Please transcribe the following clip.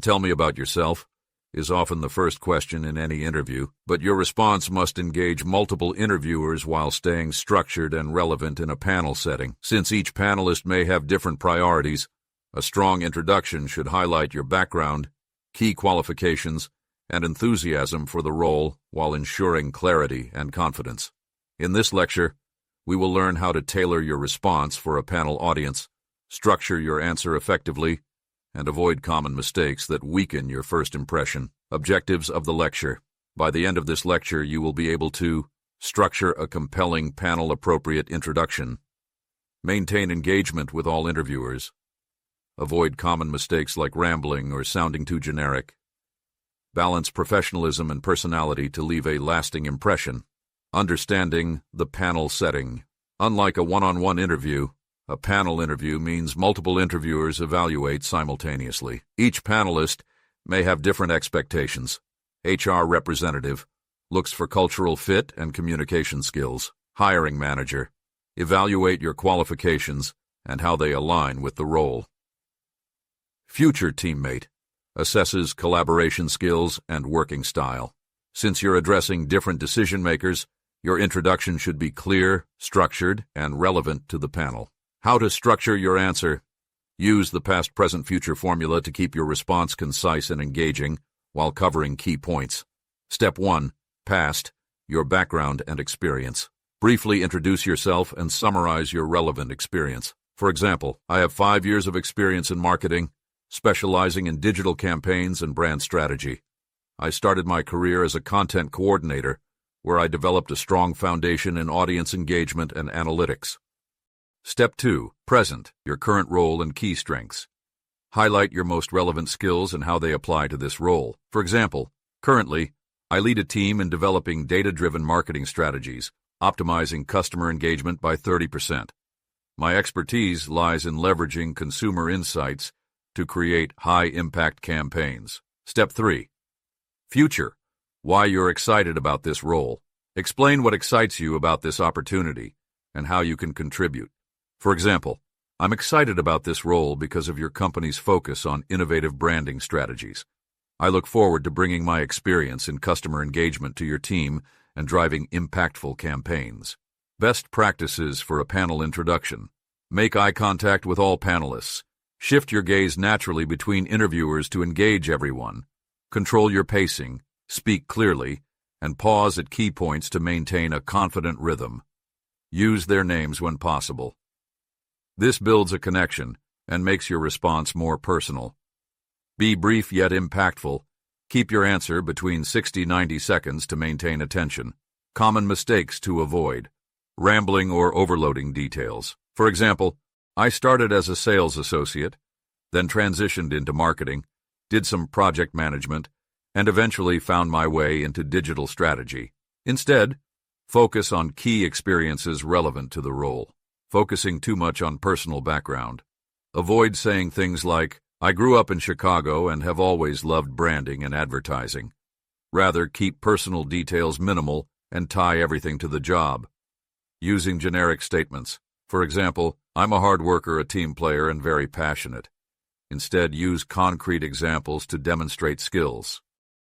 tell me about yourself is often the first question in any interview, but your response must engage multiple interviewers while staying structured and relevant in a panel setting. Since each panelist may have different priorities, a strong introduction should highlight your background, key qualifications, and enthusiasm for the role while ensuring clarity and confidence. In this lecture, we will learn how to tailor your response for a panel audience, structure your answer effectively, and avoid common mistakes that weaken your first impression. Objectives of the lecture. By the end of this lecture, you will be able to structure a compelling panel-appropriate introduction, maintain engagement with all interviewers, avoid common mistakes like rambling or sounding too generic, balance professionalism and personality to leave a lasting impression, understanding the panel setting. Unlike a one-on-one interview, a panel interview means multiple interviewers evaluate simultaneously. Each panelist may have different expectations. HR representative looks for cultural fit and communication skills. Hiring manager, evaluate your qualifications and how they align with the role. Future teammate assesses collaboration skills and working style. Since you're addressing different decision makers, your introduction should be clear, structured, and relevant to the panel. How to structure your answer. Use the past, present, future formula to keep your response concise and engaging while covering key points. Step 1. Past, your background and experience. Briefly introduce yourself and summarize your relevant experience. For example, I have 5 years of experience in marketing, specializing in digital campaigns and brand strategy. I started my career as a content coordinator, where I developed a strong foundation in audience engagement and analytics. Step 2. Present, your current role and key strengths. Highlight your most relevant skills and how they apply to this role. For example, currently, I lead a team in developing data-driven marketing strategies, optimizing customer engagement by 30%. My expertise lies in leveraging consumer insights to create high-impact campaigns. Step 3. Future, why you're excited about this role. Explain what excites you about this opportunity and how you can contribute. For example, I'm excited about this role because of your company's focus on innovative branding strategies. I look forward to bringing my experience in customer engagement to your team and driving impactful campaigns. Best practices for a panel introduction. Make eye contact with all panelists. Shift your gaze naturally between interviewers to engage everyone. Control your pacing, speak clearly, and pause at key points to maintain a confident rhythm. Use their names when possible. This builds a connection and makes your response more personal. Be brief yet impactful. Keep your answer between 60-90 seconds to maintain attention. Common mistakes to avoid. Rambling or overloading details. For example, I started as a sales associate, then transitioned into marketing, did some project management, and eventually found my way into digital strategy. Instead, focus on key experiences relevant to the role. Focusing too much on personal background. Avoid saying things like, I grew up in Chicago and have always loved branding and advertising. Rather, keep personal details minimal and tie everything to the job. Using generic statements. For example, I'm a hard worker, a team player, and very passionate. Instead, use concrete examples to demonstrate skills.